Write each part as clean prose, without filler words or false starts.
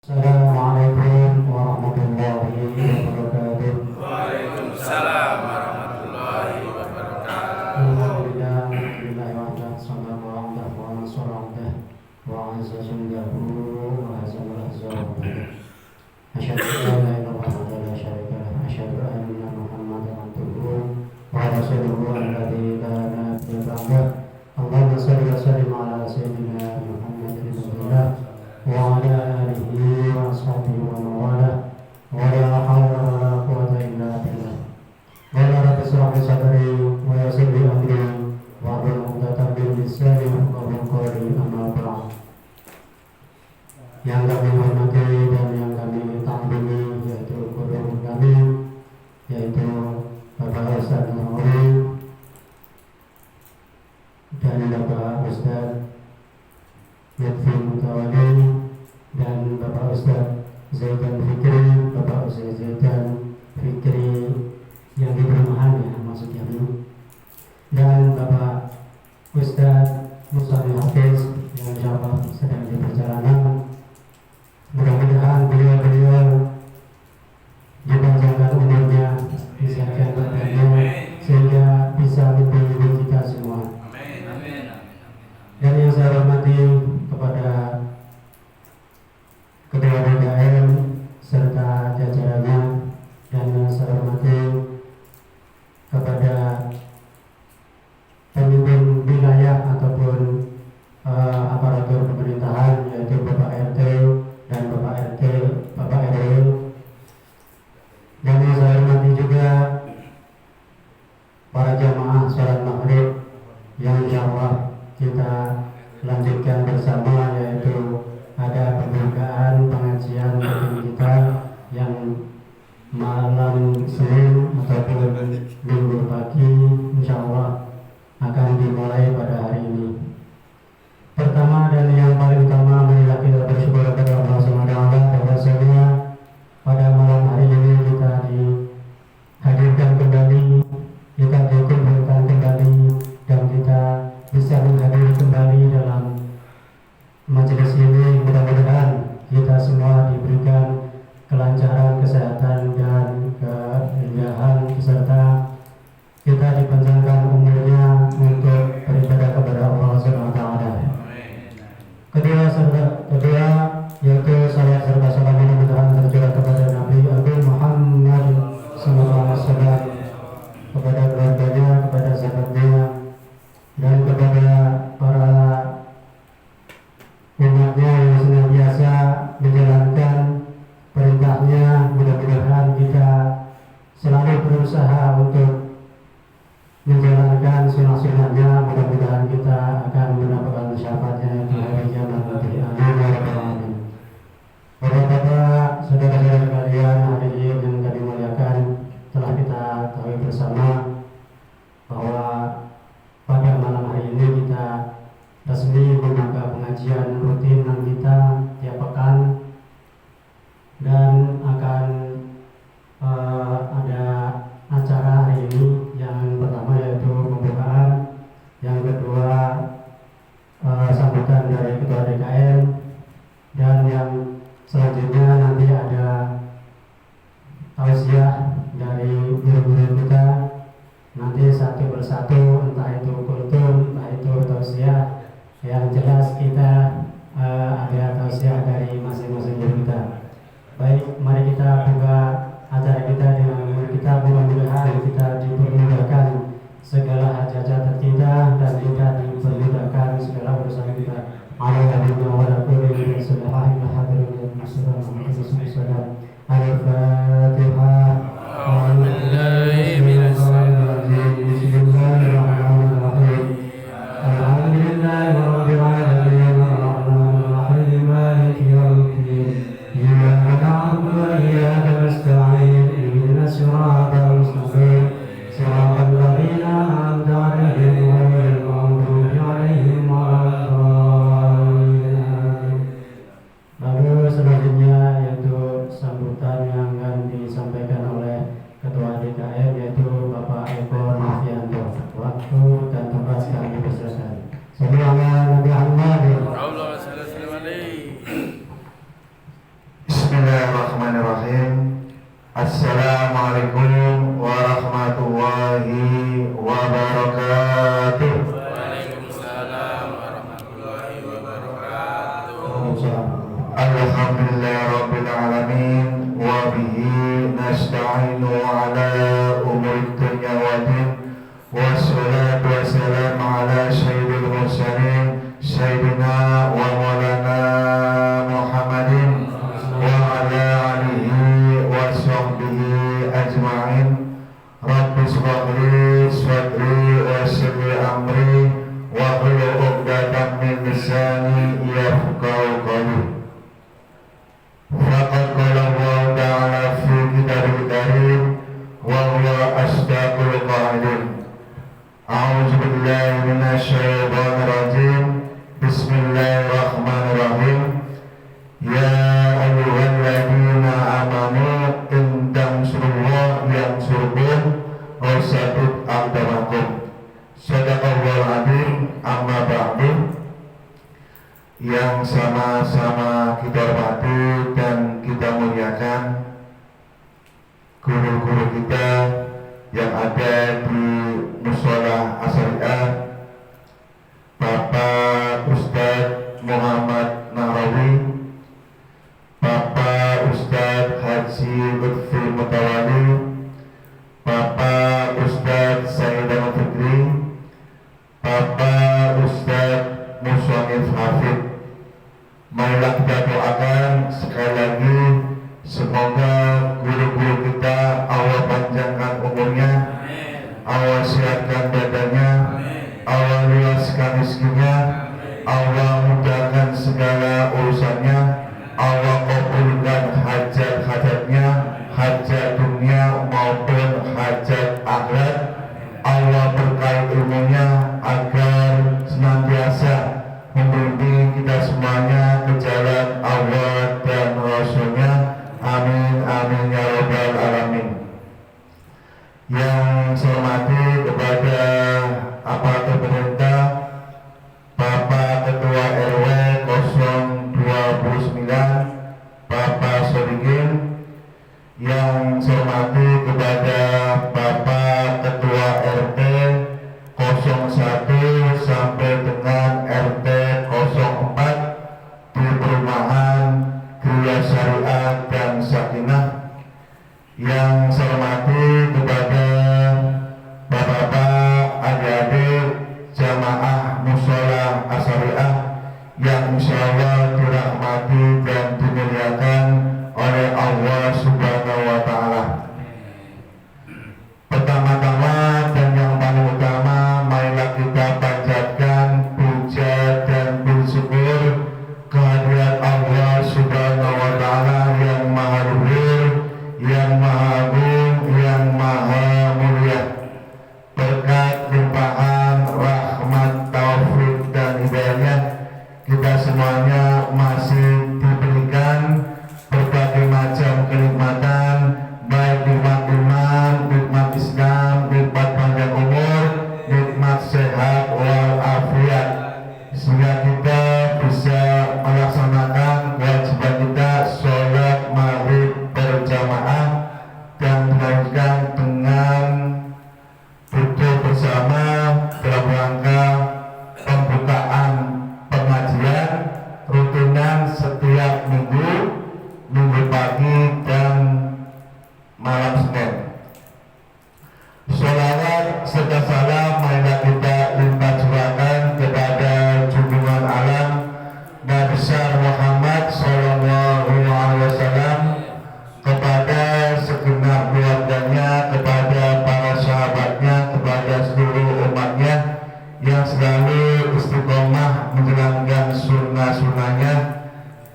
Assalamualaikum warahmatullahi wabarakatuh. Waalaikumsalam warahmatullahi wabarakatuh. Alhamdulillah, alhamdulillah wahdah, sallallahu alaihi wa sallam wa azza jundahu wa hazamul ahzab. Asyhadu an la ilaha illallah wa la syarika lah, asyhadu anna Muhammadan abduhu wa rasuluhu alladzi la nabiyya ba'dah. Allahumma shalli wa sallim ala sayyidina Muhammadin wa ala alihi wa ashabihi wa mawalah wa la hawla wa la quwwata illa billah. Wala rabbi shrah li sadri wa yassir li amri wa hlul 'uqdatam min lisani yafqahu qawli, amma ba'd. Yang kami hormati dan yang kami takdimi yaitu guru kami, yaitu Bapak Ustaz Nurul dan Bapak Ustaz Lutfi Mutawali dan Bapak Ustaz Zaidan Fikri, Bapak Ustaz Zaidan Fikri yang di perumahan ya maksudnya ini, dan Bapak Ustaz Mustafa Hafiz yang insyaallah sedang di perjalanan. Mudah-mudahan beliau dipanjangkan umurnya, disehatkan badannya sehingga bisa membimbing kita semua. Dan yang saya hormati kepada Ketua DKM serta jajarannya, dan yang saya hormati kepada pemimpin wilayah ataupun aparatur pemerintahan, yaitu Bapak RT dan Bapak RW, dan yang saya hormati juga para jamaah sholat maghrib yang insyaallah kita lanjutkan bersama, yaitu ada pembukaan pengajian rutin kita yang malam Senin ataupun Minggu pagi insyaallah akan dimulai pada hari ini. Pertama dan yang paling utama, marilah kita bersyukur kepada Allah SWT bahwasanya pada malam hari ini kita dihadirkan kembali, kita dikumpulkan kembali, dan kita bisa menghadiri kembali dalam majelis ini. Mudah-mudahan kita semua diberikan kelancaran, kesehatan, dan keindahan, beserta kita dipanjangkan umurnya untuk beribadah kepada Allah SWT. Kedua yaitu salat serta salam mudah-mudahan tercurah kepada Nabi Agung Muhammad SAW, kepada keluarganya, kepada sahabatnya, dan kepada para umatnya yang senantiasa menjalankan perintahnya. Mudah-mudahan kita selalu berusaha untuk menjalankan sunnah-sunnahnya. Mudah-mudahan kita akan mendapatkan syafaatnya di hari kiamat nanti. Amin ya rabbal alamin. Bapak-bapak, saudara-saudara kalian, hari ini yang kami muliakan, telah kita tahu bersama bahwa pada malam hari ini kita resmi membuka pengajian rutin kita tiap pekan, dan akan ada acara hari ini. Yang pertama yaitu pembukaan, yang kedua sambutan dari Ketua DKM, dan yang selanjutnya nanti ada tausiah dari guru-guru kita nanti satu persatu, entah itu kultum, entah itu tausiah. Yang jelas kita ada tausiah dari masing-masing guru kita. Baik, mari kita buka acara kita dengan kita. Mudah-mudahan kita dipermudahkan segala hajat-hajat kita, dan kita dipermudahkan segala urusan kita. Alhamdulillah wa la quwwata illa billah. Al-Fatihah. Lalu selanjutnya yaitu sambutan yang akan disampaikan oleh Ketua DKM, yaitu Bapak Eko Novianto. Waktu dan tempat kami persilakan. Sallallahu alaihi wasallam. Bismillahirrahmanirrahim. Assalamualaikum warahmatullahi wabarakatuh. Waalaikumsalam warahmatullahi wabarakatuh. Alhamdulillahirabbil alamin wa bihi nasta'inu ala umuri dunya waddin. Wassalatu wassalamu ala sayyidil mursalin sayyidina wa maulana Muhammadin wa ala alihi wa sahbihi ajma'in. Rabbi shrah li sadri wa yassir li amri wa hlul 'uqdatam min lisani yafqahu qawli. Faqad qala Allah ta'ala fi kitabil karim wa huwa asdaqul qailin. A'udzu billahi minasy syaithanir rajim. Bismillahirrahmanirrahim. Ya ayyuhalladzina amanu in tansurullaha yansurkum wa yasabbit aqdamakum. Shadaqallahul adzim. Amma ba'du. Yang sama-sama kita hormati dan kita muliakan guru-guru kita yang ada di Mushola Asyariah, Bapak Ustadz Muhammad Nahrawi, Bapak Ustadz Haji Lutfi Mutawali, Bapak Ustadz Sayyidana Fikri, Bapak Ustadz Muswanif Hafid. Marilah kita doakan sekali lagi, semoga guru-guru kita Allah panjangkan umurnya, Allah sehatkan badannya, Allah luaskan rezekinya, Allah mudahkan segala urusannya, Allah kabulkan hajat-hajatnya, hajat dunia maupun hajat akhirat. Allah berkahi ilmunya agar senantiasa membimbing kita semuanya ke jalan Allah dan Rasulnya. Amin amin ya rabbal alamin. Yang saya hormati kepada aparatur pemerintah, Bapak Ketua RW 029 Bapak Sodikin. Yang saya hormati kepada Bapak Ketua RT 01 sampai dengan RT 04 di perumahan Gria Syariah dan Sakinah. Yang saya hormati kepada bapak-bapak, adik-adik jamaah Mushola Asyariah yang insyaallah dirahmati dan dimuliakan oleh Allah Subhanahu wa Ta'ala. Pertama-tama dan yang paling utama, marilah kita panjatkan puja dan bersyukur kehadirat Allah Subhanahu wa Ta'ala yang maha luhur, yang maha agung, yang maha mulia. Berkat limpahan rahmat, taufik dan hidayahnya, kita semuanya masih diberikan berbagai macam kenikmatan, baik nikmat iman, nikmat Islam, nikmat panjang umur, nikmat sehat walafiat, sehingga kita bisa melaksanakan kewajiban kita sholat maghrib berjamaah dan dilanjutkan dengan duduk bersama dalam rangka pembukaan pengajian rutinan setiap minggu pagi dan malam Senin. Sholawat serta salam marilah kita limpah curahkan kepada junjungan alam Nabi besar Muhammad Sallallahu Alaihi Wasallam, kepada segenap keluarganya, kepada para sahabatnya, kepada seluruh umatnya yang selalu istiqomah menjalankan sunnah-sunnahnya.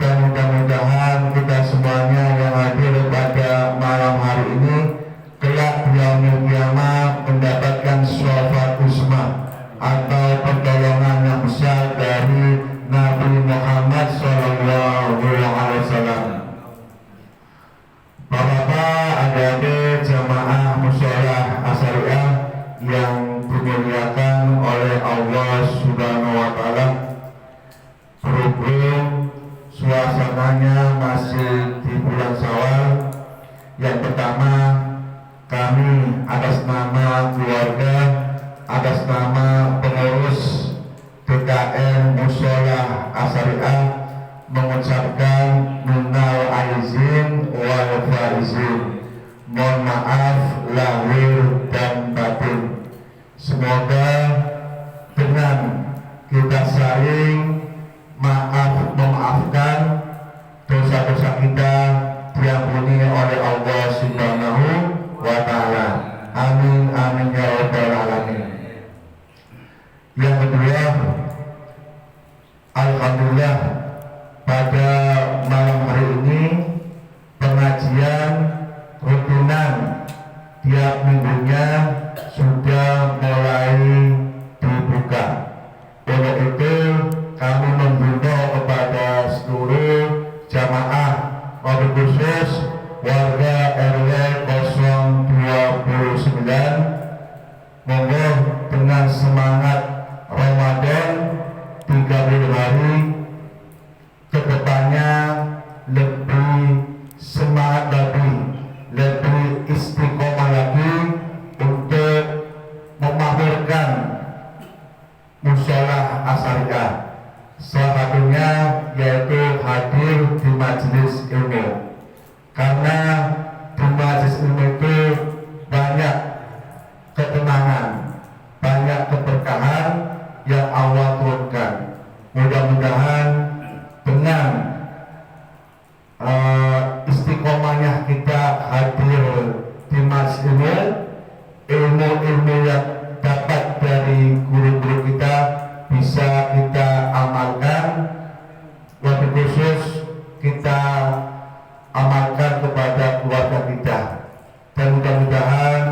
Dan mudah-mudahan kita semuanya yang hadir pada malam hari ini kelak di yaumil qiyamah mendapatkan syafaat uzma atau pertolongan yang besar dari Nabi Muhammad Sallallahu Alaihi Wasallam. Bapak-bapak, adik-adik jamaah Mushola Asyariah yang dimuliakan oleh Allah Subhanahu wa Ta'ala, berhubung suasananya masih di bulan Yang pertama, kami atas nama keluarga, atas nama pengurus DKM Mushola Asyariah mengucapkan minal aizin wal faizin, mohon maaf lahir dan batin. Semoga dengan kita saling memaafkan dosa-dosa kita diampuni oleh Allah Subhanahu wa Ta'ala. Amin amin ya rabbal alamin. Yang kedua, alhamdulillah pada malam hari ini pengajian rutinan tiap minggunya sudah mulai dibuka. Untuk itu kami menghimbau kepada seluruh jamaah, wabil khusus warga RW 029, monggo dengan semangat Ramadan 30 hari kedepannya lebih semangat lebih istiqomah lagi untuk memakmurkan Mushola Asyariah. Salah satunya yaitu hadir di majelis ilmu, karena di majelis ilmu itu banyak ketenangan, banyak keberkahan yang Allah turunkan. Mudah-mudahan dengan istiqomahnya kita hadir di majelis ilmu, ilmu-ilmu yang dapat dari guru-guru kita bisa kita amalkan, wabil khusus kita amalkan kepada keluarga kita, dan mudah-mudahan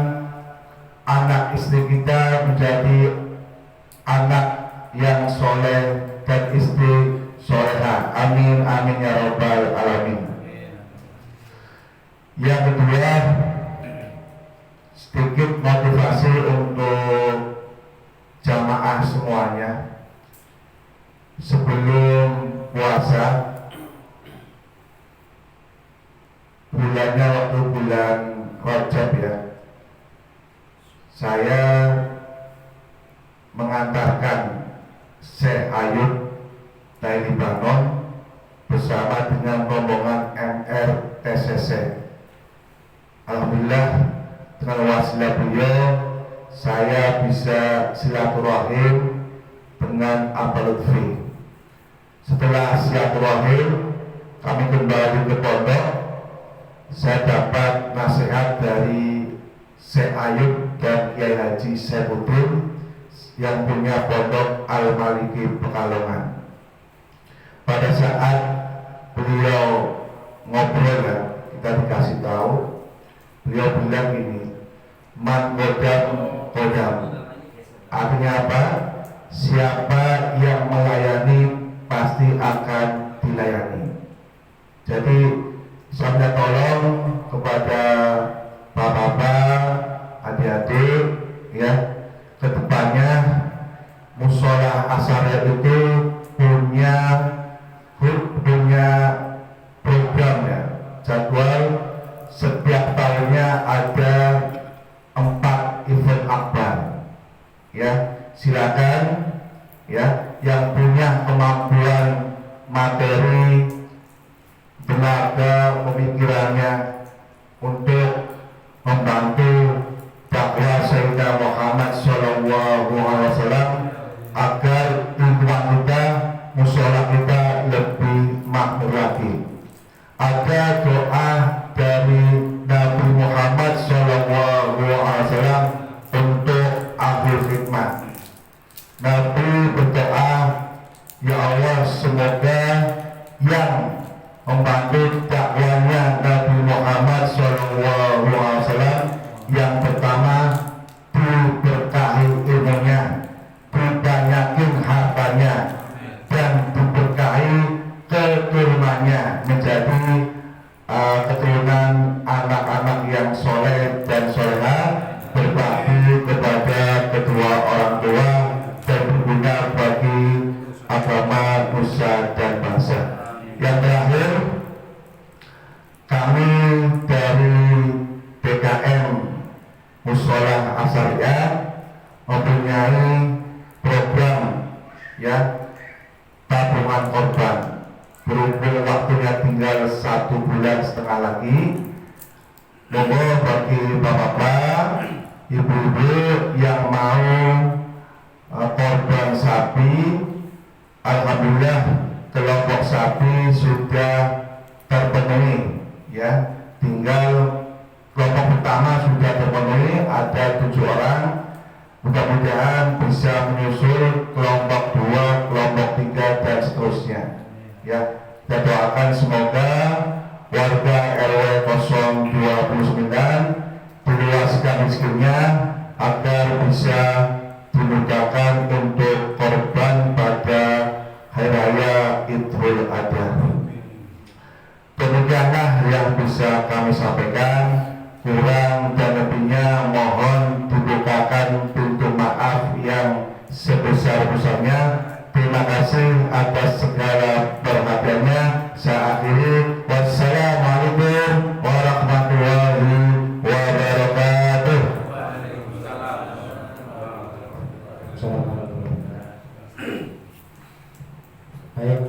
anak istri kita menjadi anak yang soleh dan istri solehah. Amin amin ya rabbal alamin. Yang kedua, sedikit motivasi untuk jamaah semuanya. Sebelum puasa, bulannya waktu bulan Rajab ya, saya mengantarkan Syekh Ayub dari Libanon bersama dengan rombongan MRTCC. Alhamdulillah dengan wasilah beliau saya bisa silaturahim dengan Abah Lutfi. Setelah silaturahim kami kembali ke pondok, saya dapat nasihat dari Syekh Ayub dan Kiai Haji Saifuddin yang punya pondok Al-Maliki Pekalongan. Pada saat beliau ngobrol ya, kita dikasih tahu, beliau bilang gini, man kodam, artinya apa? Siapa yang melayani pasti akan dilayani. Jadi saya minta tolong kepada bapak-bapak, adik-adik ya, kedepannya Mushola Asyariah itu punya program ya, jadwal setiap tahunnya ada 4 event akbar ya. Silakan ya yang punya kemampuan materi, tenaga, pemikirannya untuk membantu dakwah Sayyidina Muhammad SAW agar lingkungan kita, mushola kita lebih makmur lagi. Ada doa dari Nabi Muhammad SAW untuk akhir khidmat. Nabi berdoa, ya Allah, semoga yang membantu dakwahnya Nabi Muhammad SAW yang pertama diberkahi ilmunya, dibanyakin hartanya, dan diberkahi keturunannya menjadi keturunan anak-anak yang soleh dan solehah, berbakti kepada kedua orang tua dan berguna bagi agama, nusa dan bangsa. Yang terakhir, Syariah mempunyai program ya tabungan korban. Berhubung waktunya tinggal 1,5 bulan lagi, monggo bagi bapak-bapak, ibu-ibu yang mau korban sapi, alhamdulillah kelompok sapi sudah terpenuhi ya. Tinggal kelompok pertama sudah terpenuhi, ada 7 orang. Mudah-mudahan bisa menyusul kelompok 2, kelompok 3 dan seterusnya ya. Kita doakan semoga warga RW 029 diluaskan rezekinya agar bisa dimudahkan untuk korban pada hari raya Idul Adha. Demikianlah yang bisa kami sampaikan. Kurang dan lebihnya mohon dibukakan pintu maaf yang sebesar-besarnya. Terima kasih atas segala perhatiannya. Saya akhiri. Wassalamualaikum warahmatullahi wabarakatuh. Baik.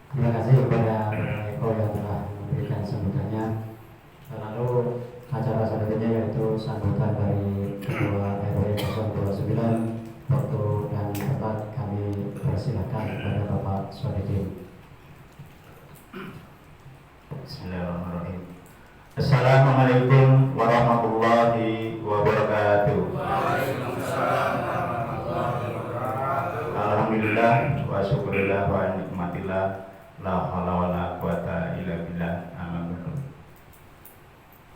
Terima kasih kepada Eko yang telah memberikan sambutannya. Lalu acara selanjutnya yaitu sambutan dari Ketua RW 029. Waktu dan tempat kami persilakan kepada Bapak Swadidin. Bismillahirrahmanirrahim. Assalamualaikum warahmatullahi wabarakatuh. Waalaikumsalam warahmatullahi wabarakatuh. Alhamdulillah wa syukurillah wa nikmatillah, la haula wa la quwata illa billah. Amin.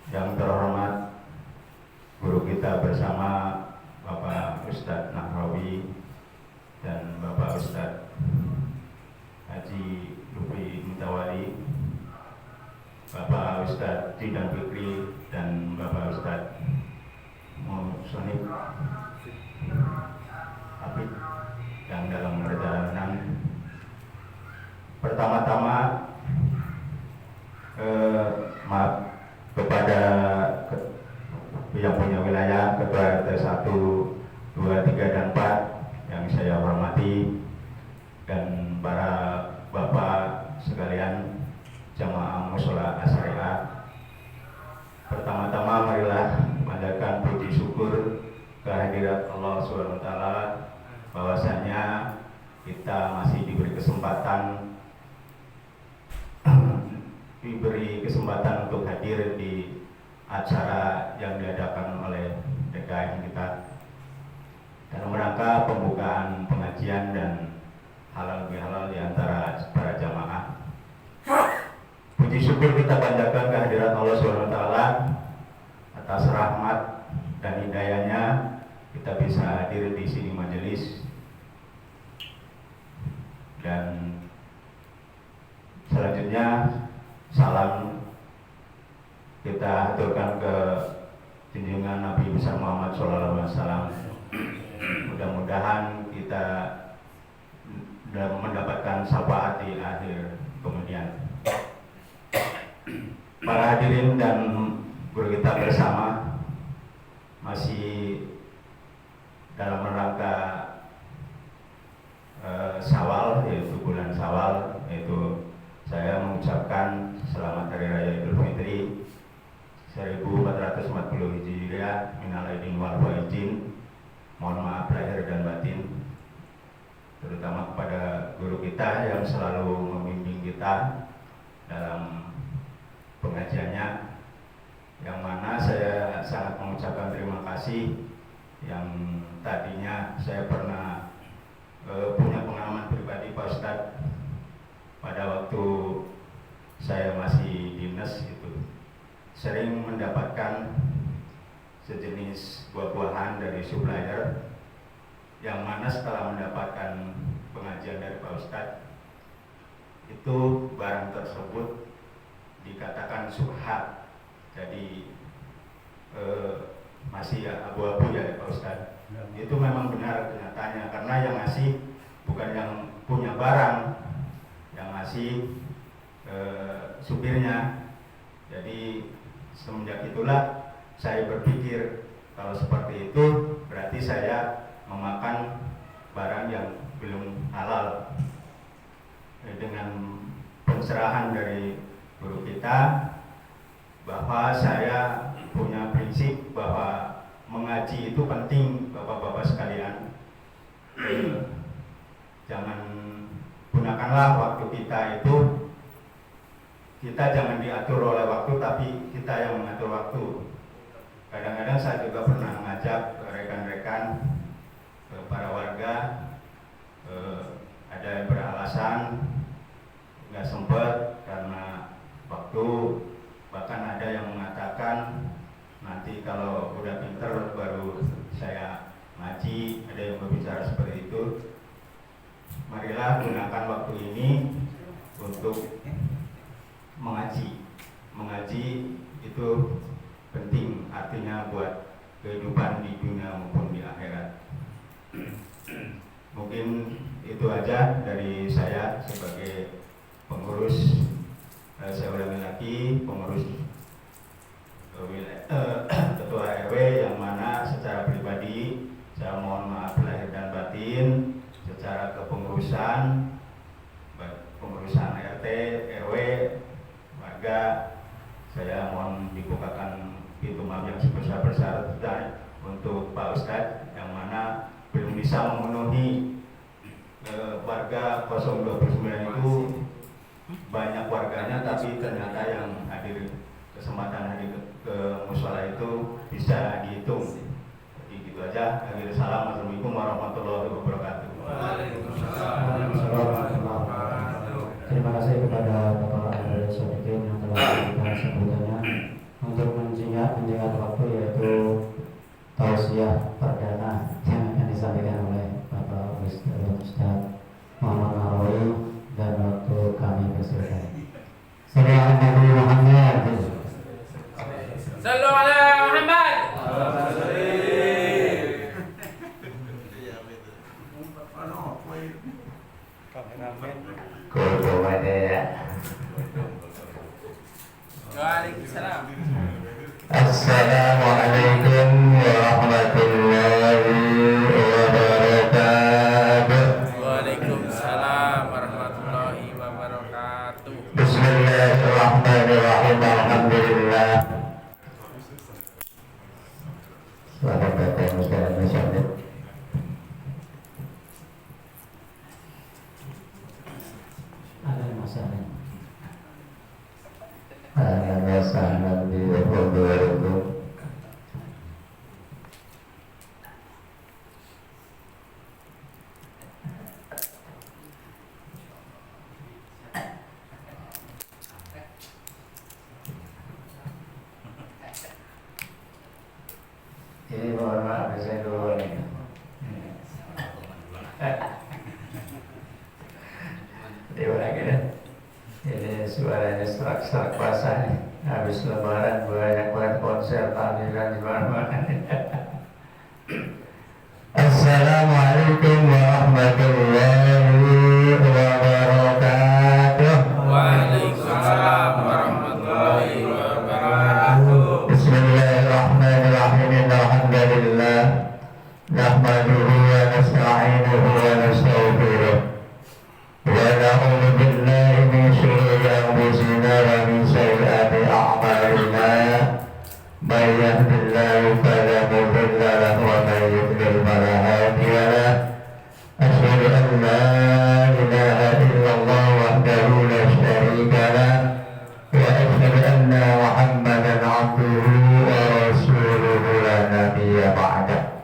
Yang terhormat guru kita bersama Bapak Ustadz Nahrawi dan Bapak Ustadz Haji Lutfi Mutawali, Bapak Ustadz Jidan Fikri dan Bapak Ustadz Musonib Habib yang dalam perjalanan. Pertama-tama maaf kepada yang punya wilayah, Ketua RT 1, 2, 3, dan 4 yang saya hormati, dan para bapak sekalian jamaah mushola asyariah. Pertama-tama marilah panjatkan puji syukur kehadirat Allah SWT bahwasanya kita masih diberi kesempatan untuk hadir di acara yang diadakan oleh DKM kita dalam rangka pembukaan pengajian dan halal bihalal di antara para jamaah. Puji syukur kita panjatkan kehadirat Allah SWT atas rahmat dan hidayahnya kita bisa hadir di sini majelis. Dan selanjutnya salam kita haturkan ke junjungan Nabi besar Muhammad SAW. Mudah-mudahan kita mendapatkan syafaat di akhir kemudian. Para hadirin dan guru kita bersama, masih dalam rangka Syawal, yaitu bulan Syawal, yaitu saya mengucapkan selamat Hari Raya Idul Fitri 1440 Hijriah, minal aidin wal faizin. Mohon maaf lahir dan batin, terutama kepada guru kita yang selalu membimbing kita dalam pengajiannya, yang mana saya sangat mengucapkan terima kasih. Yang tadinya saya pernah punya pengalaman pribadi Pak Ustadz pada waktu saya masih dinas, itu sering mendapatkan sejenis buah-buahan dari supplier, yang mana setelah mendapatkan pengajian dari Pak Ustadz, itu barang tersebut dikatakan subhat, jadi masih abu-abu ya Pak Ustadz. Itu memang benar kenyataannya, karena yang ngasih bukan yang punya barang, yang ngasih supirnya. Jadi Semenjak itulah saya berpikir kalau seperti itu berarti saya memakan barang yang belum halal. Dengan pencerahan dari guru kita bahwa saya punya prinsip bahwa mengaji itu penting, bapak-bapak sekalian. Jangan gunakanlah waktu kita itu, kita jangan diatur oleh waktu, tapi kita yang mengatur waktu. Kadang-kadang saya juga pernah mengajak rekan-rekan, para warga, ada yang beralasan nggak sempat karena waktu, bahkan ada yang mengatakan nanti kalau udah pinter baru saya ngaji, ada yang berbicara seperti itu. Marilah gunakan waktu ini untuk mengaji. Mengaji itu penting, artinya buat kehidupan di dunia maupun di akhirat. Mungkin itu aja dari saya sebagai pengurus, saya ulangi lagi, pengurus ketua RW, yang mana secara pribadi saya mohon maaf lahir dan batin. Secara kepengurusan, pengurusan RT, RW, warga, saya mohon dibukakan pintu maaf yang sebesar-besarnya untuk Pak Ustadz, yang mana belum bisa memenuhi warga 029 itu banyak warganya, tapi ternyata yang hadir, kesempatan hadir ke mushola itu bisa dihitung. Jadi gitu aja. Akhir salam, assalamualaikum warahmatullahi wabarakatuh. Terima kasih kepada Bapak Abdul Sodikin yang telah memberikan sambutannya. Untuk menjingat waktu, yaitu tausiah perdana yang akan disampaikan oleh Bapak Ustaz Muhammad Nawawi, dan waktu kami persilakan. Sallallahu alaihi Muhammad. Sallu ala Muhammad. Waalaikumsalam. Assalamualaikum warahmatullahi wabarakatuh. Waalaikumsalam warahmatullahi wabarakatuh. Bismillahirrahmanirrahim. Alhamdulillah. Selamat datang Ustaz Muhammad. Ada masalah. Assalamualaikum warahmatullahi wabarakatuh. Ini mohon maaf saya dulu nih. Dewa lagi deh. Ini suaranya serak-serak basah nih. Habis lebaran banyak banget konser tahlilan di mana-mana. Assalamualaikum warahmatullahi wabarakatuh. Waalaikumsalam warahmatullahi wabarakatuh. Bismillahirrahmanirrahim. Alhamdulillah. Nahmaduhu wa nasta'inuhu wa nastaghfiruh. Wa na'udzu billahi min shururi anfusina wa min sayyiati a'malina. May yahdihillahu fala mudilla lahu wa may yudlil fala hadiya lahu. Asyhadu an la ilaha illallah wahdahu la syarika lahu wa asyhadu anna Muhammadan 'abduhu wa rasuluhu la nabiyya ba'dah.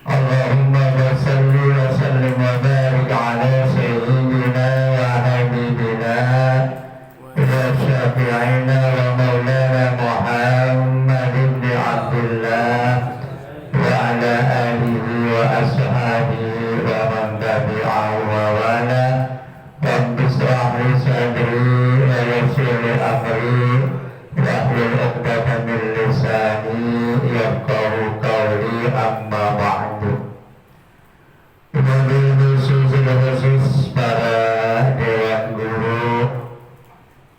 Allahumma salli wa sallim wa barik ala sayyidina wa habibina wa syafi'ina wa maulana Muhammad ibn Abdullah wa ala alihi wa ashabihi wa man tabi'ahu wa wala. Rabbi ishrah li sadri wa yassir li amri wahlul 'uqdatam min lisani yafqahu qawli, amma ba'du. Khusus para dewan guru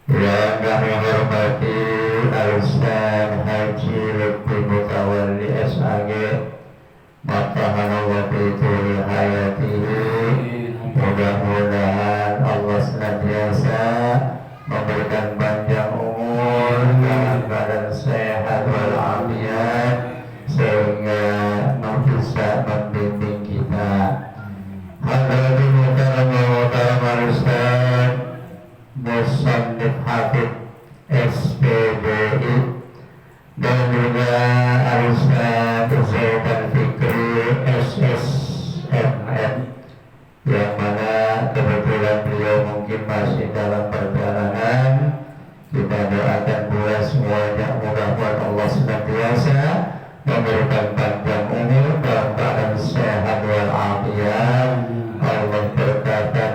yang kami hormati, Al-Ustaz Hafid SPBI dan juga Al-Ustaz Zaidan Fikri SSMM yang mana kebetulan beliau mungkin masih dalam perjalanan. Kita doakan pula semuanya mudah-mudahan Allah senantiasa memberikan panjang umur dalam keadaan sehat walafiat. Allah berkahkan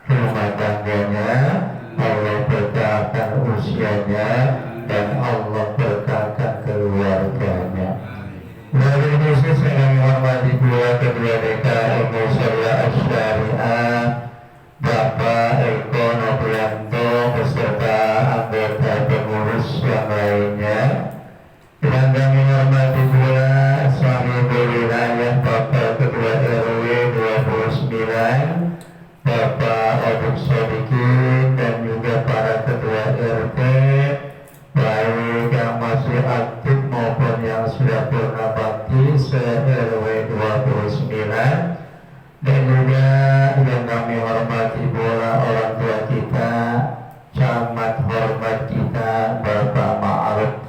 rumah tangganya, Allah berkahkan usianya, dan Allah berkahkan keluarganya. Wali khusus yang menghormati kedua DKM Syariah Asy-Syariah Bapak Eko Noprianto beserta anggota pengurus yang lainnya, dan kami hormati pula Sahibul Wilayah Bapak Ketua RW 29 Bapak Abdul Sodikin, dan juga para Ketua RT baik yang masih aktif maupun yang sudah purna bakti se-RW 29, dan juga yang kami hormati pula orang tua kita, camat hormat kita Bapak Ma'ruf,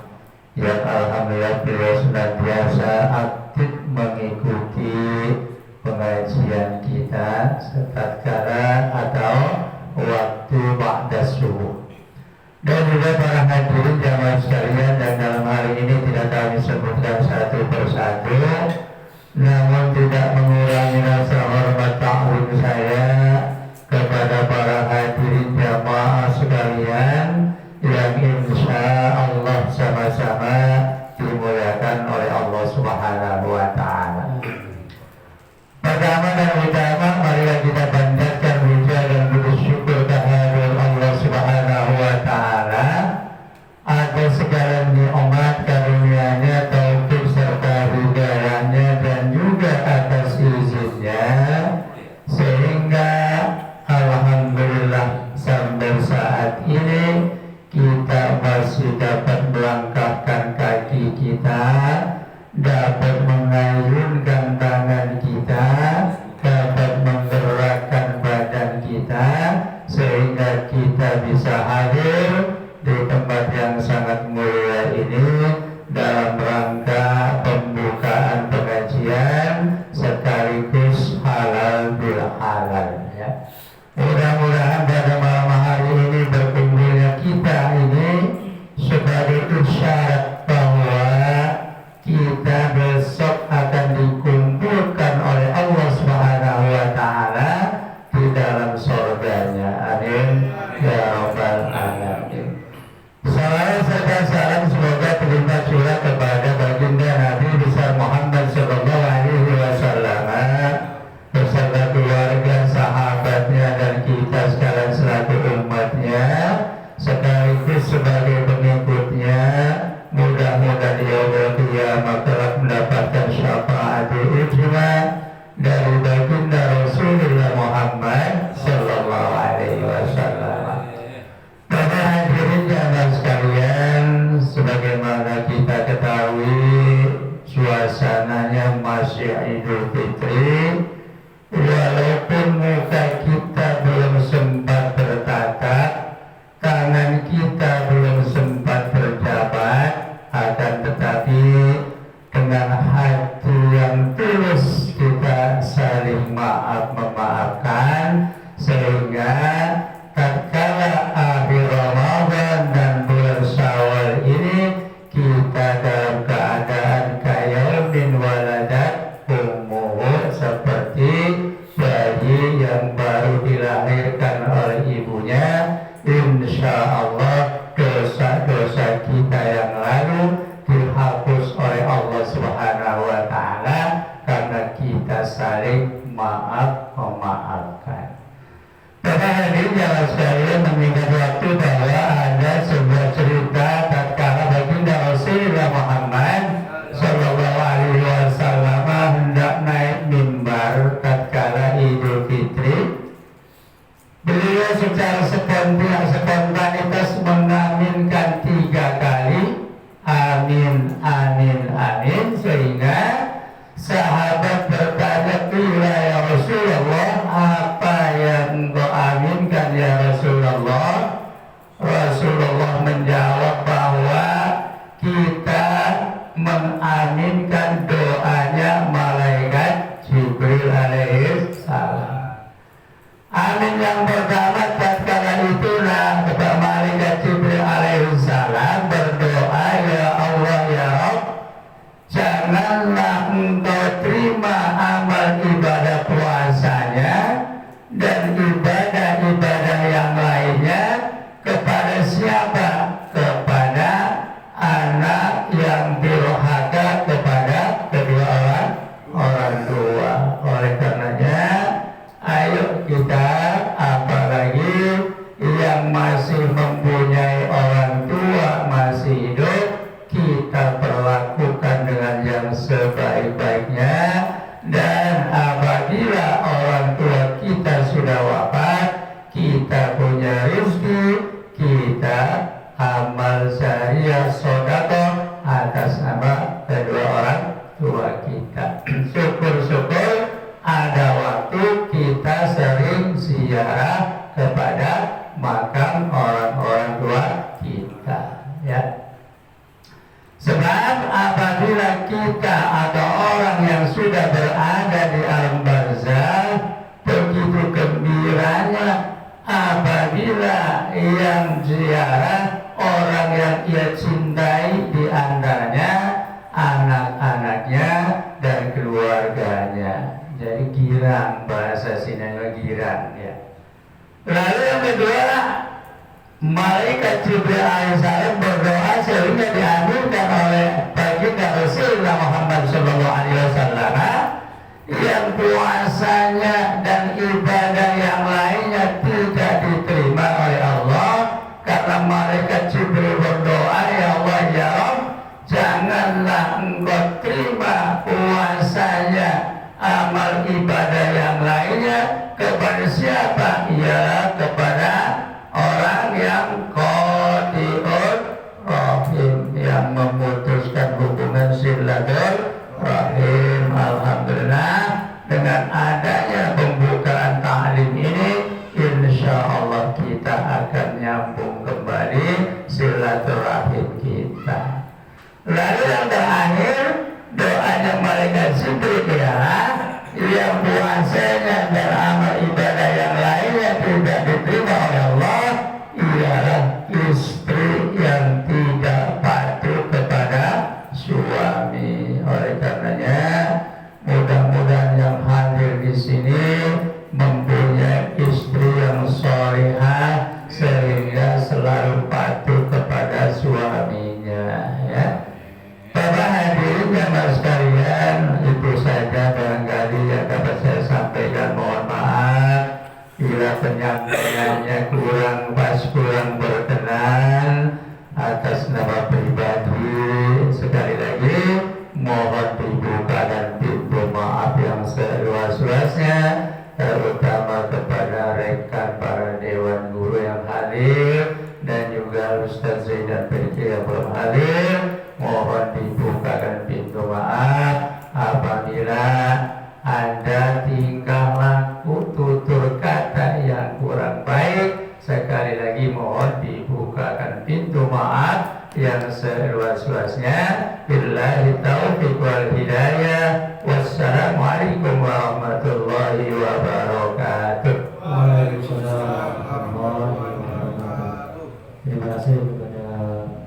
yang alhamdulillah beliau senantiasa aktif mengikuti pengajian kita setatkala atau waktu ba'da subuh. Dan juga para hadirin jamaah sekalian, dan dalam hari ini tidak kami sebutkan satu persatu, namun tidak mengurangi rasa hormat ta'zim saya kepada para hadirin jamaah sekalian yang insya Allah sama-sama dimuliakan oleh Allah Subhanahu wa Ta'ala. Pertama dan utama, marilah kita panjatkan puja dan bersyukur kehadirat Allah Subhanahu wa Ta'ala atas segala nikmat karunia-Nya, taufik serta hidayah-Nya, dan juga atas izinnya, sehingga alhamdulillah sampai saat ini kita masih dapat melangkahkan kaki kita, dapat mengayunkan tangan kita, dapat menggerakkan badan kita, sehingga kita bisa hadir di tempat yang sangat mulia ini dalam rangka pembukaan pengajian sekaligus halal bil halal, ya. Mudah-mudahan pada malam hari ini berkumpulnya kita ini sebagai isyarat bahwa kita besok akan dikumpulkan oleh Allah Subhanahu wa Ta'ala di dalam surganya. Amin ya rabbal alamin. Salawat serta salam semoga terlimpah curah kepada baginda Nabi besar Muhammad sallallahu alaihi wasallam beserta keluarga, sahabatnya, dan kita sekalian selaku umatnya sekaligus sebagai pengikutnya. Mudah-mudahan yaumul qiyamah kelak mendapatkan syafaat ijma dari baginda Rasulullah Muhammad sallallahu alaihi wasallam. Pada hadirin jamaah sekalian, sebagaimana kita ketahui suasananya masih Idul Fitri, walaupun muka kita belum sempat bertatap, tangan kita belum sempat berjabat, akan tetapi dengan hati yang tulus kita saling memaafkan, sehingga tatkala akhir Ramadan dan bulan Syawal ini kita dalam keadaan kayaumin waladat ummuhu, seperti bayi yang baru dilahirkan oleh ibunya. Insya Allah dosa-dosa kita yang lalu dihapus oleh Allah Subhanahu wa Ta'ala karena kita saling memaafkan. Pada hari ini jamaah sekalian, mengingat waktu bahwa ada sebuah cerita tatkala baginda Rasulullah Muhammad sallallahu alaihi wasallam hendak naik mimbar tatkala Idul Fitri. Beliau secara spontanitas mengaminkan 3 kali, amin, amin, amin, sehingga sahabat bertanya, ya Rasulullah, apa yang engkau aminkan ya Rasulullah? Rasulullah punya rezeki, kita amal syariah sedekah atas nama kedua orang tua kita. Syukur-syukur ada waktu kita sering ziarah kepada makam orang-orang tua kita, ya. Sebab apabila kita atau orang yang sudah berada di alam barzakh, begitu gembiranya apabila yang ziarah orang yang ia cintai, di antaranya anak-anaknya dan keluarganya. Jadi girang, bahasa sininya girang, ya. Lalu yang kedua, malaikat Jibril alaihissalam berdoa sehingga diaminkan oleh baginda Rasulullah Muhammad SAW yang puasanya dan ibadah yang lainnya tidak diterima oleh Allah, karena malaikat Jibril berdoa, ya Allah, ya Rabb, janganlah engkau terima puasanya, amal ibadah yang lainnya kepada siapa? Ya, kepada orang yang qati'ur rahim, yang memutuskan hubungan silaturahim. Alhamdulillah, dengan adanya pembukaan ta'lim ini, insya Allah kita akan nyambung kembali silaturahim kita. Lalu yang terakhir, doanya malaikat Jibril, ya, yang puasanya dan amal ibadah yang lainnya tidak diterima oleh Allah, ialah istri yang tidak patuh kepada suami. Oleh karenanya, mudah-mudahan yang hadir di sini mempunyai istri yang salihah sehingga selalu patuh kepada suaminya, ya. Bapak hadirin jamaah sekalian, itu saja barangkali yang dapat saya sampaikan. Mohon maaf bila penyampaiannya kurang pas, kurang berkenan. Atas nama pribadi, sekali lagi mohon dibuka dan pintu maaf yang seluas-luasnya, terutama kepada rekan para dewan guru yang hadir dan juga Ustaz Zaidan Periki yang belum hadir. Mohon dibukakan pintu maaf apabila ada tingkah laku, tutur kata yang kurang baik. Sekali lagi mohon dibukakan pintu maaf yang seluas-luasnya. Billahi taufiq wal hidayah. Wassalamualaikum warahmatullahi wabarakatuh. Waalaikumsalam warahmatullahi wabarakatuh. Terima kasih kepada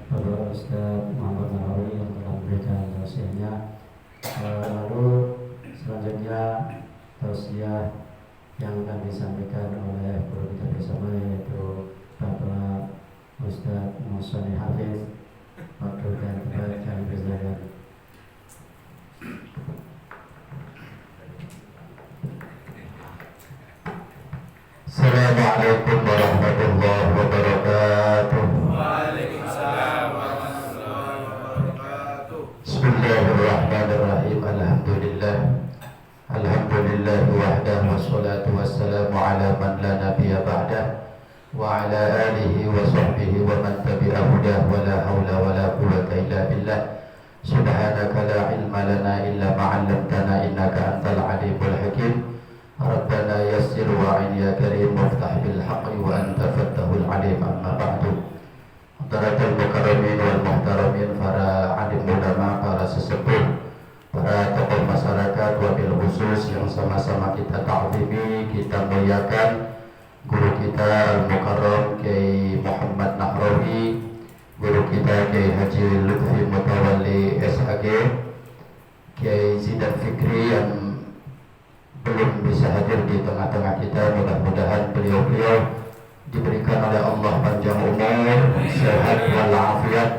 Bapak Ustaz Muhammad Nawawi yang telah memberikan tausiahnya. Lalu selanjutnya tausiah yang akan disampaikan oleh guru kita bersama, yaitu Bapak Ustaz Musoni Hafiz. Waktu dan tempat kami persilakan. Assalamualaikum warahmatullahi wabarakatuh. Waalaikumsalam warahmatullahi wabarakatuh. Bismillahirrahmanirrahim. Alhamdulillah wahdah, wassalatu wassalamu ala man la nabiyya ba'dah, wa ala alihi wa sahbihi wa man tabi'a hudah, wa la hawla wa la quwwata illa billah. Subhanaka la ilma lana illa ma 'allamtana innaka antal alimul hakim. Rabbana yassir wa'in ya karim, waftah bil haqqi wa anta fattahul alim. Amma ba'du. Hadaratul mukarramin wal muhtaramin, para alim ulama, para sesepuh, para tokoh masyarakat, wabil khusus yang sama-sama kita ta'zimi, kita muliakan, guru kita Al-Mukarram Kiai Muhammad Nahrawi, guru kita Kiai Haji Lutfi Mutawalli SHG, Kiai Zidan Fikri yang belum bisa hadir di tengah-tengah kita. Mudah-mudahan beliau-beliau diberikan oleh Allah panjang umur, sehat walafiat,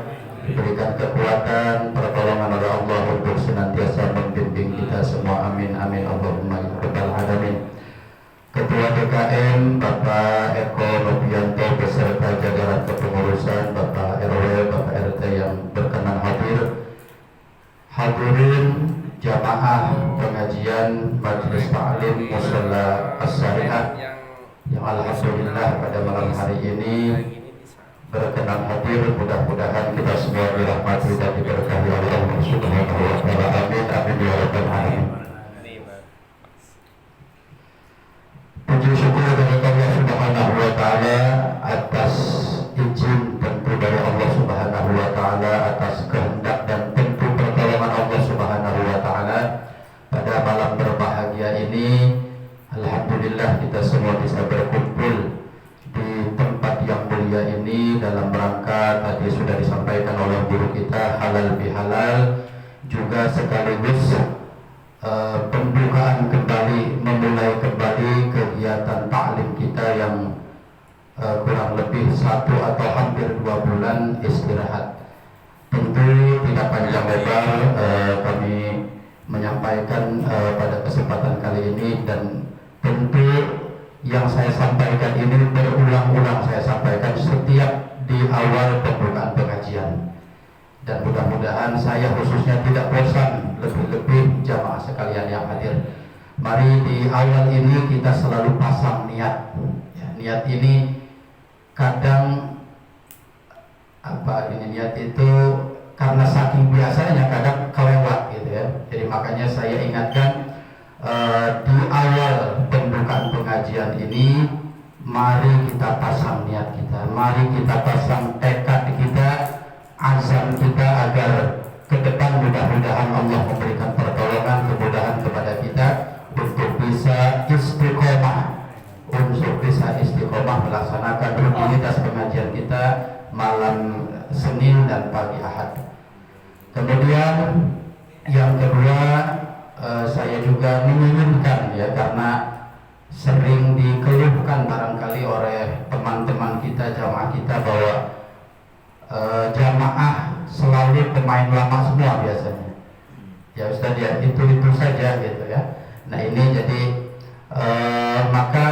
diberikan kekuatan, pertolongan oleh Allah untuk senantiasa membimbing kita semua. Amin amin Allahumma ya rabbal alamin. Ketua DKM Bapak Eko Novianto beserta jajaran kepengurusan, Bapak RW, Bapak RT yang berkenan hadir, hadirin jamaah pengajian Majelis Ta'lim Mushola As-Syariah yang alhamdulillah pada malam hari ini berkenan hadir. Mudah-mudahan kita semua dirahmati dan diberkahi oleh Allah Subhanahu wa taala. Amin amin ya rabbal alamin. Puji syukur kepada Allah Subhanahu wa taala atas izin tentu dari Allah Subhanahu wa taala, atas kehendak dan tentu pertolongan Allah Subhanahu wa taala pada malam berbahagia ini. Alhamdulillah kita semua bisa berkumpul di tempat yang mulia ini dalam rangka tadi sudah disampaikan oleh guru kita halal bihalal, juga sekaligus pembukaan kembali, memulai kembali kegiatan taklim kita yang kurang lebih 1 atau hampir 2 bulan istirahat. Tentu tidak panjang lebar kami menyampaikan pada kesempatan kali ini, dan tentu yang saya sampaikan ini berulang-ulang saya sampaikan setiap di awal pembukaan pengajian, dan mudah-mudahan saya khususnya tidak bosan, lebih-lebih jamaah sekalian yang hadir. Mari di awal ini kita selalu pasang niat ya, niat ini kadang niat itu karena saking biasanya kadang kelewat gitu ya. Jadi makanya saya ingatkan di awal pembukaan pengajian ini, mari kita pasang niat kita, mari kita pasang tekad kita, azam kita, agar ke depan mudah-mudahan Allah memberikan pertolongan, kemudahan kepada kita untuk bisa istiqomah melaksanakan rutinitas pengajian kita malam Senin dan pagi Ahad. Kemudian yang kedua, saya juga menginginkan ya, karena sering dikeluhkan barangkali oleh teman-teman kita, jamaah kita, bahwa jamaah selalu pemain lama semua biasanya. Ya Ustaz ya, itu saja gitu ya. Nah ini jadi maka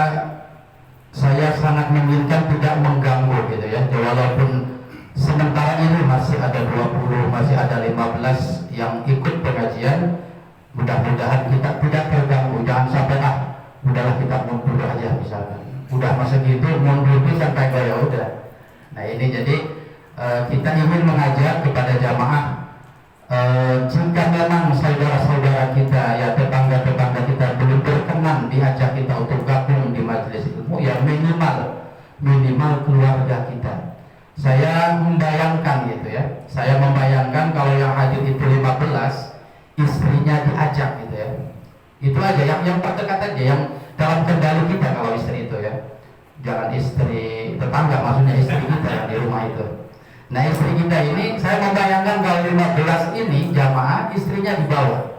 saya sangat menginginkan tidak mengganggu gitu ya. Walaupun sementara ini masih ada 20, masih ada 15 yang ikut pengajian, mudah-mudahan kita tidak terganggu. Jangan sampai udahlah kita mundur aja misalkan. Udah masa gitu mundur sampai ya udah. Nah ini jadi kita ingin mengajak kepada jamaah, jika memang saudara-saudara kita ya, tetangga-tetangga kita belum berkenan diajak kita untuk gabung di majelis ilmu, ya minimal keluarga kita. Saya membayangkan gitu ya, saya membayangkan kalau yang hadir itu 15, istrinya diajak gitu ya. Itu aja yang terdekat aja, yang dalam kendali kita kalau istri itu ya. Jangan istri tetangga, maksudnya istri kita yang di rumah itu. Nah istri kita ini, saya membayangkan kalau 15 ini jamaah, istrinya dibawa.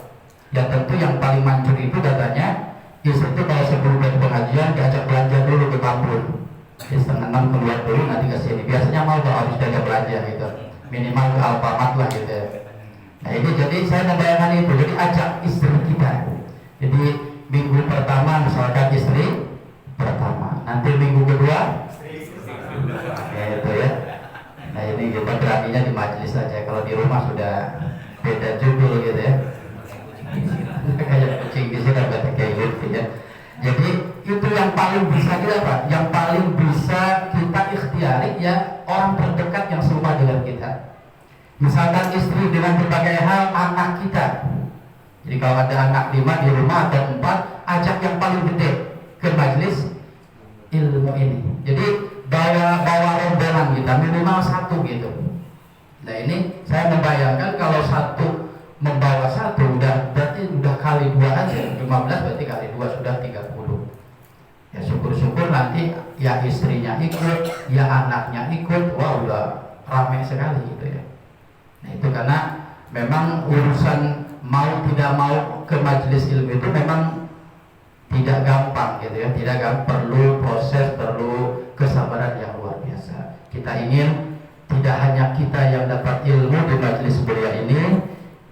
Ya tentu yang paling manjur itu katanya istri itu kalau sebelum dari pengajian diajak belanja dulu ke kampung. Jadi setengah 6 keluar dulu, nanti ke sini. Biasanya mau kalau habis diajak belanja gitu, minimal ke Alfamart lah gitu ya. Nah ini jadi saya membayangkan itu, jadi ajak istri kita. Jadi minggu pertama misalkan istri pertama, nanti minggu kedua ya itu ya. Nah ini kita beraninya di majelis saja, kalau di rumah sudah beda judul gitu ya. Kayak kucing di sini ada kayak gitu ya. Jadi itu yang paling bisa kita apa? Yang paling bisa kita ikhtiari ya orang terdekat yang serumah dengan kita. Misalkan istri dengan berbagai hal, anak kita. Jadi kalau ada anak 5 di rumah, ada 4, ajak yang paling gede ke majelis ilmu ini. Jadi bawa rombongan kita minimal 1 gitu. Nah ini saya membayangkan kalau 1 membawa 1 berarti udah kali 2 aja, 15 berarti kali 2 sudah 30. Ya syukur-syukur nanti ya istrinya ikut, ya anaknya ikut, wah udah ramai sekali gitu ya. Nah itu karena memang urusan mau tidak mau ke majelis ilmu itu memang tidak gampang gitu ya, tidak gampang, perlu proses, perlu kesabaran yang luar biasa. Kita ingin tidak hanya kita yang dapat ilmu di majelis mulia ini,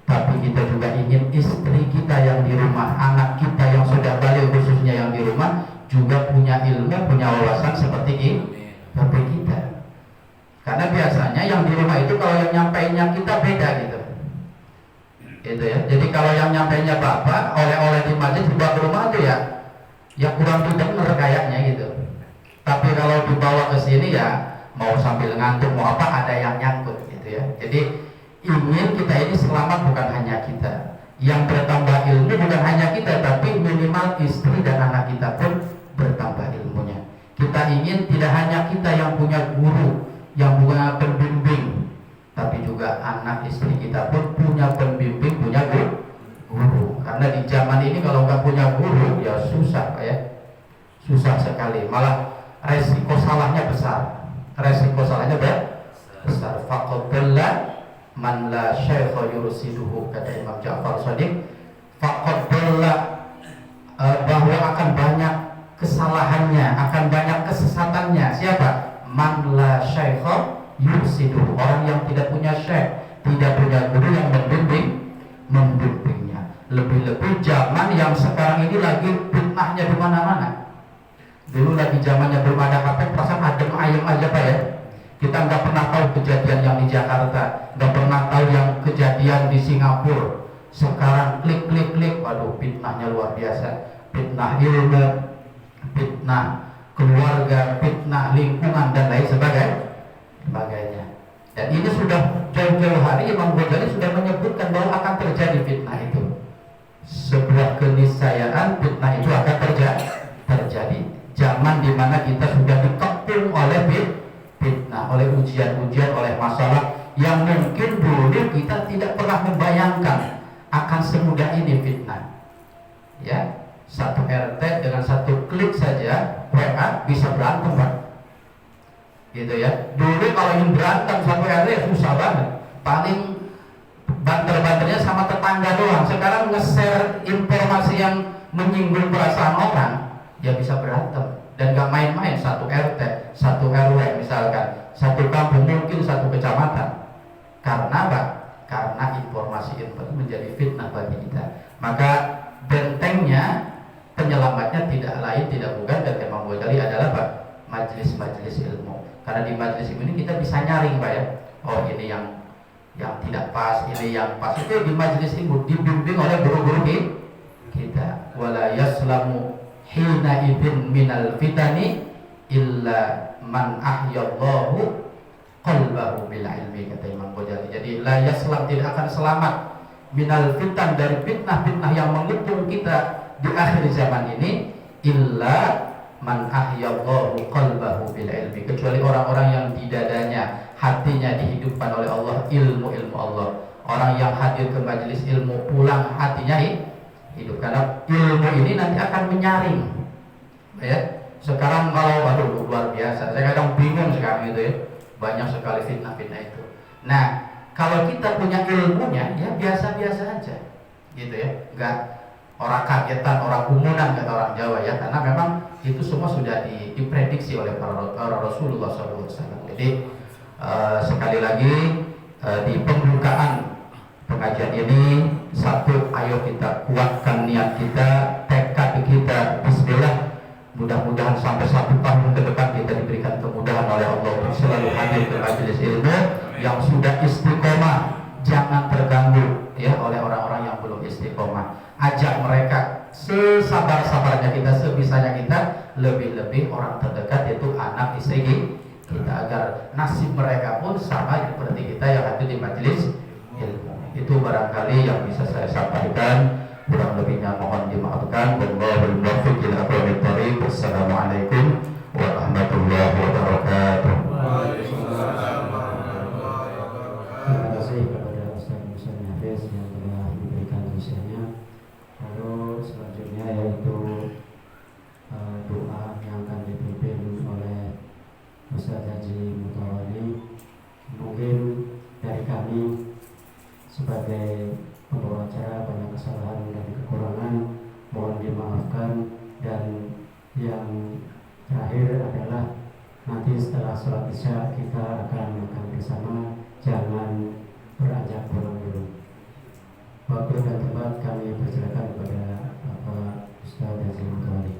tapi kita juga ingin istri kita yang di rumah, anak kita yang sudah balik khususnya yang di rumah juga punya ilmu, punya wawasan seperti kita. Karena biasanya yang di rumah itu kalau yang nyampainya kita beda gitu. Gitu ya. Jadi kalau yang nyampainya bapak, oleh-oleh di majelis dibawa ke rumah tuh ya kurang benar kayaknya gitu. Tapi kalau dibawa ke sini ya mau sambil ngantuk mau apa ada yang nyangkut gitu ya. Jadi ingin kita ini selamat bukan hanya kita, yang bertambah ilmu bukan hanya kita, tapi minimal istri dan anak kita pun bertambah ilmunya. Kita ingin tidak hanya kita yang punya guru, yang punya pembimbing, tapi juga anak istri kita pun punya pembimbing, punya guru. Karena di zaman ini kalau nggak punya guru ya susah ya, susah sekali. Malah resiko salahnya besar. Resiko salahnya besar. Faqadalla man la syaikha yursiduhu, kata Imam Ja'far Shadiq. Faqadalla, bahwa akan banyak kesalahannya, akan banyak kesesatannya. Siapa? Man la syaikha yursiduhu, orang yang tidak punya syekh, tidak punya guru yang membimbingnya. Lebih-lebih zaman yang sekarang ini lagi fitnahnya di mana-mana. Dulu lagi zamannya belum ada HP, perasaan adem ayem aja Pak ya. Kita nggak pernah tahu kejadian yang di Jakarta, nggak pernah tahu yang kejadian di Singapura. Sekarang klik, waduh fitnahnya luar biasa. Fitnah ilmu, fitnah keluarga, fitnah lingkungan dan lain sebagainya. Dan ini sudah jauh-jauh hari Imam Ghazali sudah menyebutkan bahwa akan terjadi fitnah itu. Sebuah keniscayaan fitnah itu akan terjadi. Zaman dimana kita sudah dikepung oleh fitnah, oleh ujian-ujian, oleh masalah yang mungkin dulu kita tidak pernah membayangkan akan semudah ini fitnah. Ya, satu RT dengan satu klik saja WA bisa berantem Pak. Gitu ya. Dulu kalau ingin berantem satu RT susah banget. Paling banter-banternya sama tetangga doang. Sekarang nge-share informasi yang menyinggung perasaan orang, ya bisa berantem. Dan gak main-main, satu RT, satu RW misalkan, satu kampung, mungkin satu kecamatan. Karena apa? Karena informasi menjadi fitnah bagi kita. Maka bentengnya, penyelamatnya tidak lain, tidak bukan, dan Imam Ghazali adalah apa? Majelis-majelis ilmu. Karena di majelis ini kita bisa nyaring Pak ya. Oh ini yang tidak pas, ini yang pas. Itu di majelis ilmu dibimbing oleh guru-guru kita. Wala yaslamu hina idin minal fitani illa man ahyallahu qalbahu bil ilmi, kata Imam Ghazali. Jadi la yaslam, tidak akan selamat minal fitan, dari fitnah-fitnah yang mengepung kita di akhir zaman ini, illa man ahyallahu qalbahu bil ilmi, kecuali orang-orang yang di dadanya, hatinya dihidupkan oleh Allah ilmu-ilmu Allah. Orang yang hadir ke majelis ilmu pulang hatinya hidup, karena ilmu ini nanti akan menyaring ya. Sekarang kalau waduh luar biasa, saya kadang bingung sekarang itu ya, banyak sekali fitnah-fitnah itu. Nah kalau kita punya ilmunya ya biasa-biasa aja gitu ya, enggak orang kagetan, orang kumunan kata orang Jawa ya, karena memang itu semua sudah diprediksi oleh para Rasulullah SAW. Jadi sekali lagi di pembukaan pengajian ini, satu, ayo kita kuatkan niat kita, tekad kita. Bismillah, mudah-mudahan sampai 1 tahun ke depan kita diberikan kemudahan oleh Allah untuk selalu hadir ke majelis ilmu. Yang sudah istiqomah jangan terganggu ya oleh orang-orang yang belum istiqomah. Ajak mereka sesabar-sabarnya kita, sebisanya kita, lebih-lebih orang terdekat yaitu anak istri kita, agar nasib mereka pun sama seperti kita yang hadir di majelis ilmu. Itu barangkali yang bisa saya sampaikan, kurang lebihnya mohon dimaafkan. Wallahul muwaffiq ila aqwamit thoriq. Wassalamualaikum warahmatullahi wabarakatuh. Terima kasih kepada Ustaz Musa Hafiz yang telah memberikan tulisannya. Lalu selanjutnya yaitu doa yang akan dipimpin oleh Ustaz Haji Mutawalli. Mungkin dari kami sebagai pembawa acara banyak kesalahan dan kekurangan, mohon dimaafkan. Dan yang terakhir adalah nanti setelah sholat isya kita akan makan bersama, jangan beranjak pulang dulu. Waktu dan tempat kami persilakan kepada Bapak Ustaz Haji Mutawalli.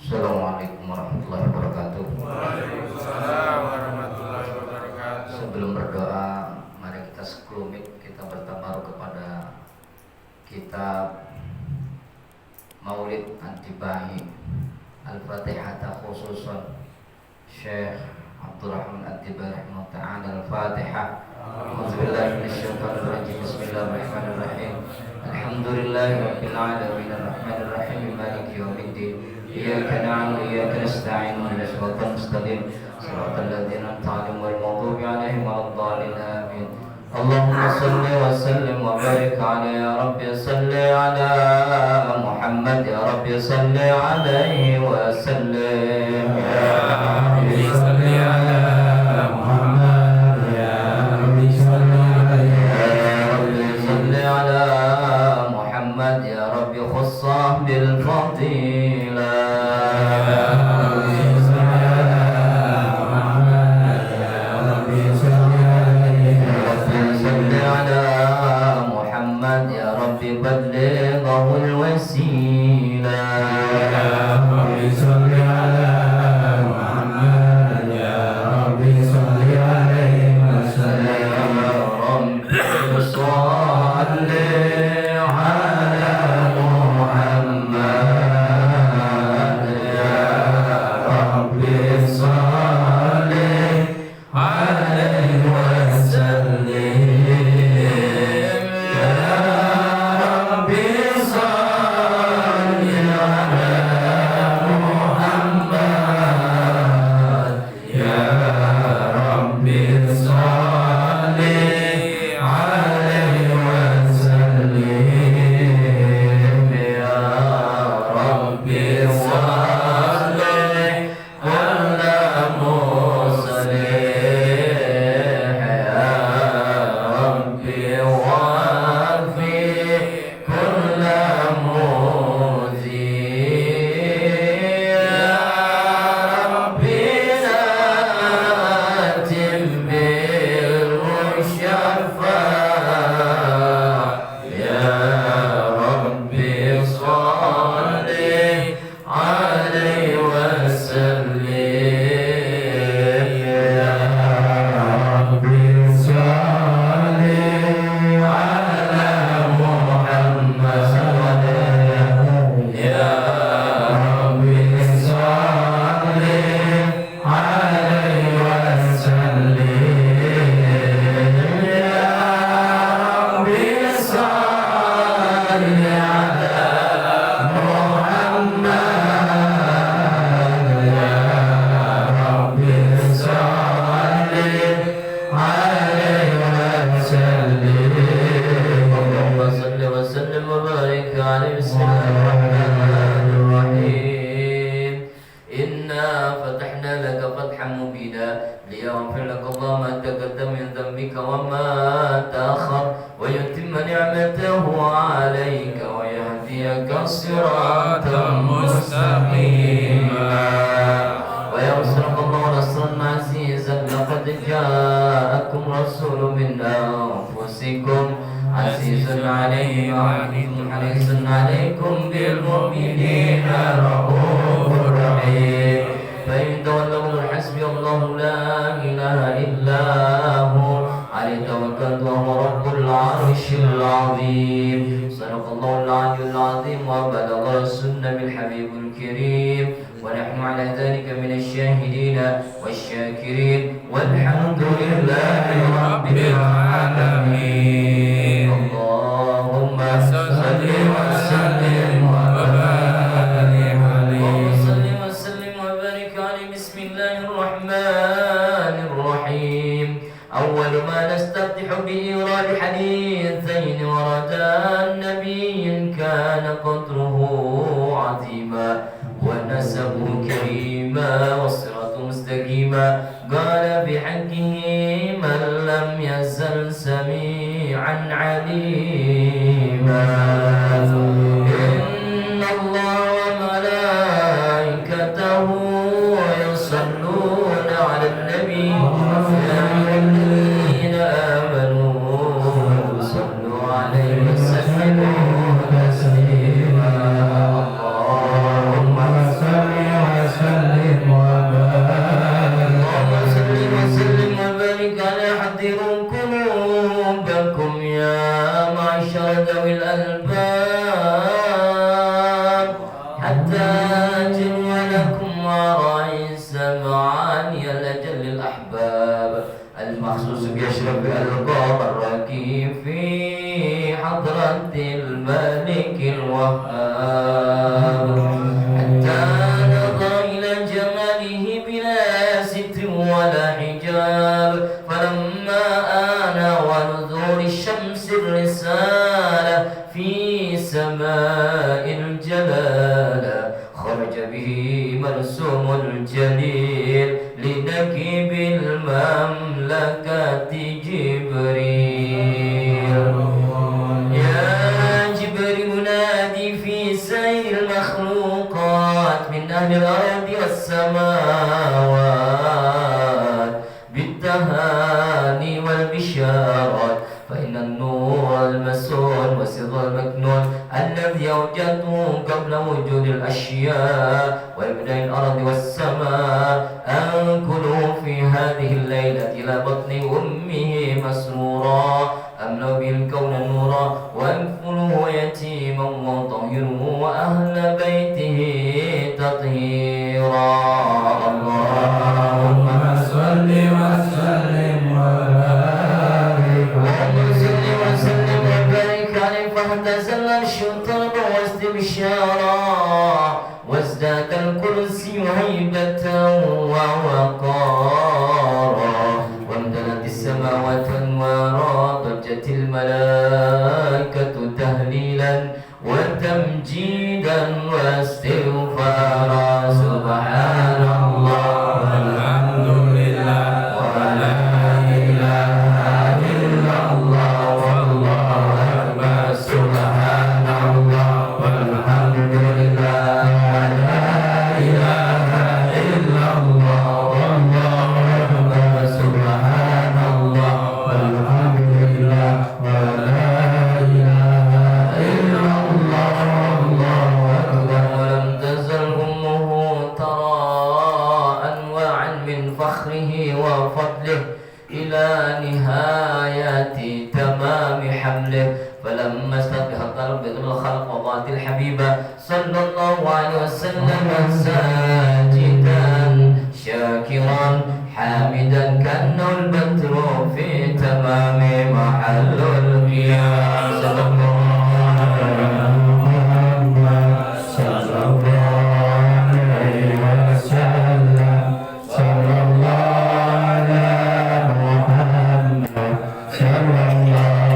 Assalamualaikum warahmatullahi wabarakatuh. Waalaikumsalam warahmatullahi wabarakatuh. Sebelum berdoa, mari kita sekelumit, kita bertabaruk kepada kitab Maulid Antibahi Hasan Syekh Abdul Rahman At-Tibai rahimahullah ta'ala. Al-Fatihah. A'udzubillahi minasyaitonir rajim. Bismillahirrahmanirrahim. Alhamdulillahi rabbil alamin arrahmanir rahim maliki yaumiddin. Iyyaka na'budu wa iyyaka nasta'in ihdinas siratal mustaqim siratal ladzina an'amta 'alaihim ghairil maghdubi 'alaihim waladdallin. Amin. Allahumma salli wa sallim wa barik ala ya Rabbi salli ala Muhammad ya Rabbi salli alaihi wa sallim ya Rabbi salli ala Muhammad ya Rabbi salli alaihi ya Rabbi salli ala Muhammad ya Rabbi khussah bil fadilah ya Rabbi salli ala Muhammad ya Rabbi salli على محمد يا رب بلغه الوسيلة يا رب صل على محمد يا رب صل عليه وسلم يا رب صل على محمد يا رب صل عليه وسلم قلوبكم يا معشر ذوي الألباب يشرب القمر في حضرة الملك الوهاب حتى نظر إلى جماله بلا ستر ولا حجاب فلما آن ونذور الشمس الرسالة في سماء الجلال خرج به مرسوم الجليل لنكب المملكة جبريل يا جبريل نادي في سير المخلوقات من أهل الأرض والسماوات بالتهاني والبشارات فإن النور المسون والسر المكنون الذي أوجدته قبل وجود الأشياء وإبداء الأرض والسماء أنكلوا في هذه الليلة إلى بطن أمه مسرورا أملوا به الكون نورا وأكفله يتيما وطهره وأهل بيته تطهيرا اللهم صل وسلم فاهتزل الشطر واستبشارا وازداد الكرسي هيبة ووقارا وامتلأت السماوات أنوارا ضجت الملائكة تهليلا وتمجيدا واستغفارا سبحان الله والحمد لله ولا إله إلا الله والله أكبر سبحان الله والحمد لله ولا إله إلا الله والله أكبر سبحان الله والحمد لله ولا إله إلا الله والله أكبر ولم تزل أمه ترى أنواعا من فخره وفضله إلى نهاية تمام حمله فلما استفتح القلب الخلق وضعت الحبيبة صلى الله عليه وسلم ساجدا شاكرا حامدا كأنه البدر في تمام محل القيام صلى الله عليه وسلم صلى الله على محمد صلى الله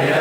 Ya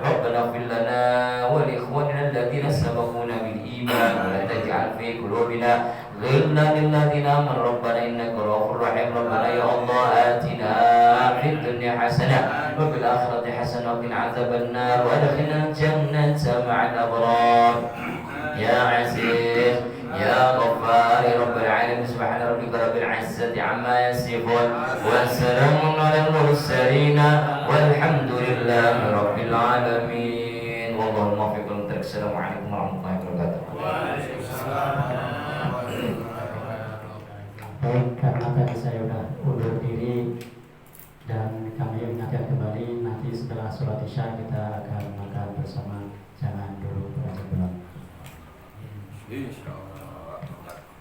ربنا اغفر لنا ولإخواننا الذين قلوبنا غلنا للذين آمنوا ربنا إنك رؤوف رحيم ربنا يا الله آتنا في الدنيا حسنة وفي الآخرة حسنة وقنا عذاب النار وادخلنا الجنة مع الأبرار يا عزيز يا غفار يا رب العالمين سبحان ربك رب العزة عما يصفون وسلام على المرسلين والحمد لله رب العالمين والله الموفق والمترك. السلام عليكم ورحمة الله وبركاته. Baik, karena tadi saya sudah undur diri dan kami ingatkan kembali nanti setelah sholat isya kita akan makan bersama